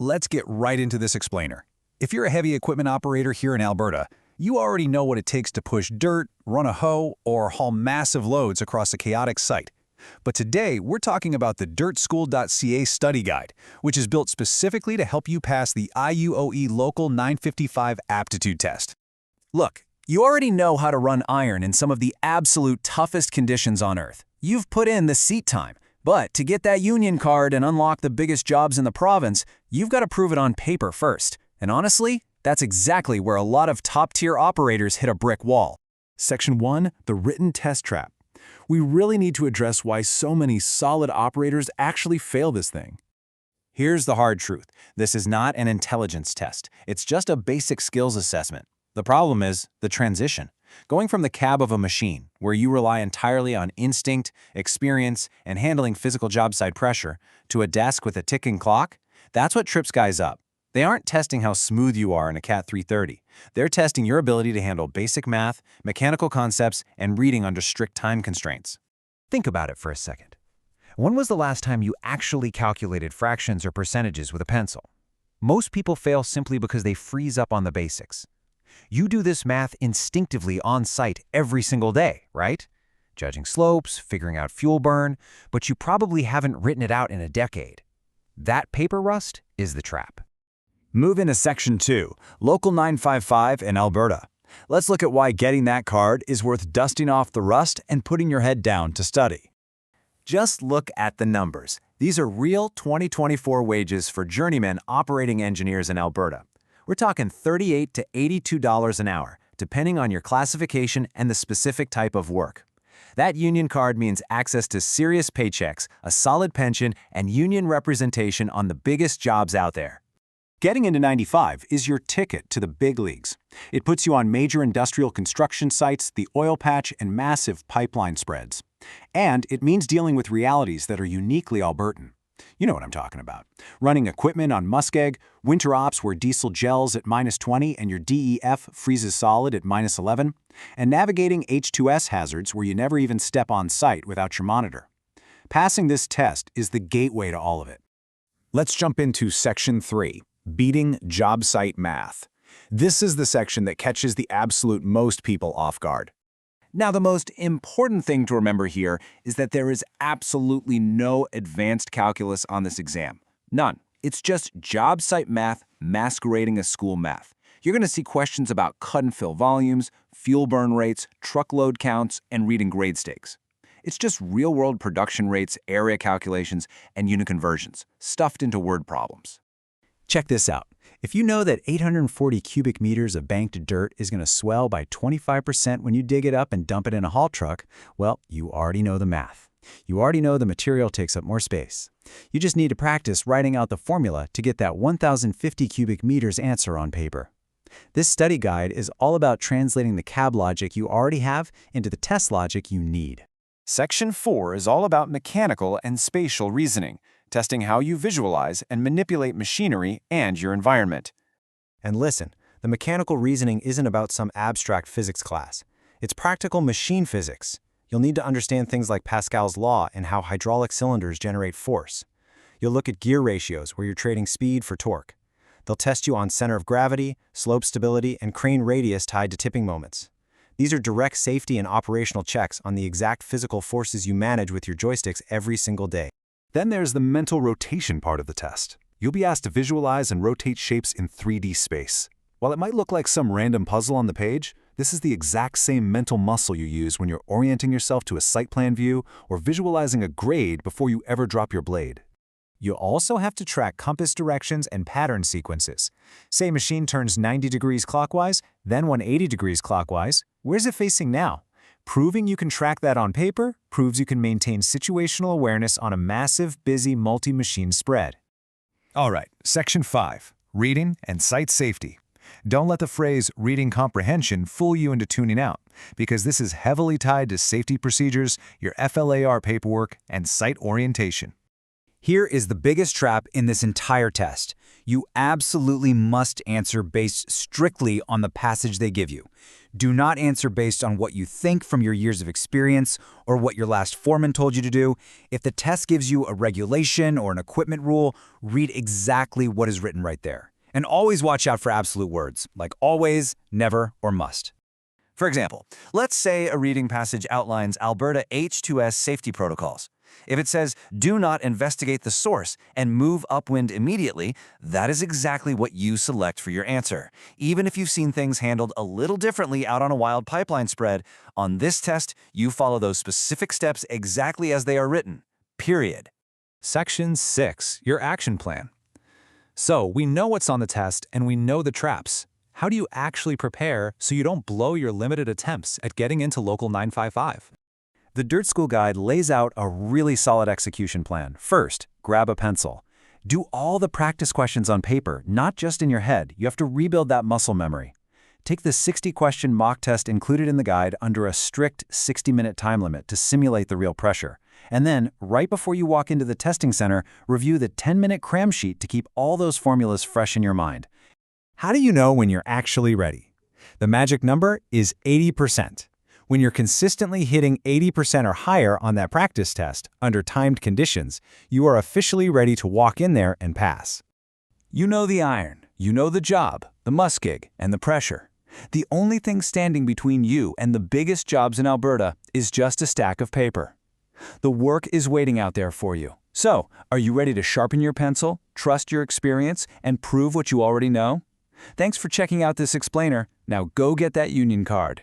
Let's get right into this explainer. If you're a heavy equipment operator here in Alberta, you already know what it takes to push dirt, run a hoe, or haul massive loads across a chaotic site. But today, we're talking about the DirtSchool.ca study guide, which is built specifically to help you pass the IUOE Local 955 Aptitude test. Look, you already know how to run iron in some of the absolute toughest conditions on Earth. You've put in the seat time. But to get that union card and unlock the biggest jobs in the province, you've got to prove it on paper first. And honestly, that's exactly where a lot of top-tier operators hit a brick wall. Section 1, the written test trap. We really need to address why so many solid operators actually fail this thing. Here's the hard truth. This is not an intelligence test. It's just a basic skills assessment. The problem is the transition. Going from the cab of a machine, where you rely entirely on instinct, experience, and handling physical job site pressure, to a desk with a ticking clock, that's what trips guys up. They aren't testing how smooth you are in a CAT 330. They're testing your ability to handle basic math, mechanical concepts, and reading under strict time constraints. Think about it for a second. When was the last time you actually calculated fractions or percentages with a pencil? Most people fail simply because they freeze up on the basics. You do this math instinctively on site every single day, right? Judging slopes, figuring out fuel burn, but you probably haven't written it out in a decade. That paper rust is the trap. Move into Section 2, Local 955 in Alberta. Let's look at why getting that card is worth dusting off the rust and putting your head down to study. Just look at the numbers. These are real 2024 wages for journeyman operating engineers in Alberta. We're talking $38 to $82 an hour, depending on your classification and the specific type of work. That union card means access to serious paychecks, a solid pension, and union representation on the biggest jobs out there. Getting into 95 is your ticket to the big leagues. It puts you on major industrial construction sites, the oil patch, and massive pipeline spreads. And it means dealing with realities that are uniquely Albertan. You know what I'm talking about. Running equipment on muskeg, winter ops where diesel gels at -20 and your DEF freezes solid at -11, and navigating H2S hazards where you never even step on site without your monitor. Passing this test is the gateway to all of it. Let's jump into Section 3, Beating Job Site Math. This is the section that catches the absolute most people off guard. Now, the most important thing to remember here is that there is absolutely no advanced calculus on this exam. None. It's just job site math masquerading as school math. You're going to see questions about cut and fill volumes, fuel burn rates, truckload counts, and reading grade stakes. It's just real-world production rates, area calculations, and unit conversions, stuffed into word problems. Check this out. If you know that 840 cubic meters of banked dirt is going to swell by 25% when you dig it up and dump it in a haul truck, well, you already know the math. You already know the material takes up more space. You just need to practice writing out the formula to get that 1,050 cubic meters answer on paper. This study guide is all about translating the cab logic you already have into the test logic you need. Section 4 is all about mechanical and spatial reasoning, testing how you visualize and manipulate machinery and your environment. And listen, the mechanical reasoning isn't about some abstract physics class. It's practical machine physics. You'll need to understand things like Pascal's law and how hydraulic cylinders generate force. You'll look at gear ratios where you're trading speed for torque. They'll test you on center of gravity, slope stability, and crane radius tied to tipping moments. These are direct safety and operational checks on the exact physical forces you manage with your joysticks every single day. Then there's the mental rotation part of the test. You'll be asked to visualize and rotate shapes in 3D space. While it might look like some random puzzle on the page, this is the exact same mental muscle you use when you're orienting yourself to a site plan view or visualizing a grade before you ever drop your blade. You'll also have to track compass directions and pattern sequences. Say machine turns 90 degrees clockwise, then 180 degrees clockwise. Where's it facing now? Proving you can track that on paper proves you can maintain situational awareness on a massive, busy, multi-machine spread. All right, Section 5, Reading and Site Safety. Don't let the phrase reading comprehension fool you into tuning out, because this is heavily tied to safety procedures, your FLRA paperwork, and site orientation. Here is the biggest trap in this entire test. You absolutely must answer based strictly on the passage they give you. Do not answer based on what you think from your years of experience or what your last foreman told you to do. If the test gives you a regulation or an equipment rule, read exactly what is written right there. And always watch out for absolute words, like always, never, or must. For example, let's say a reading passage outlines Alberta H2S safety protocols. If it says, do not investigate the source and move upwind immediately, that is exactly what you select for your answer. Even if you've seen things handled a little differently out on a wild pipeline spread, on this test, you follow those specific steps exactly as they are written. Period. Section 6, your action plan. So, we know what's on the test and we know the traps. How do you actually prepare so you don't blow your limited attempts at getting into Local 955? The Dirt School Guide lays out a really solid execution plan. First, grab a pencil. Do all the practice questions on paper, not just in your head. You have to rebuild that muscle memory. Take the 60-question mock test included in the guide under a strict 60-minute time limit to simulate the real pressure. And then, right before you walk into the testing center, review the 10-minute cram sheet to keep all those formulas fresh in your mind. How do you know when you're actually ready? The magic number is 80%. When you're consistently hitting 80% or higher on that practice test under timed conditions, you are officially ready to walk in there and pass. You know the iron, you know the job, the muskeg, and the pressure. The only thing standing between you and the biggest jobs in Alberta is just a stack of paper. The work is waiting out there for you. So, are you ready to sharpen your pencil, trust your experience, and prove what you already know? Thanks for checking out this explainer. Now go get that union card.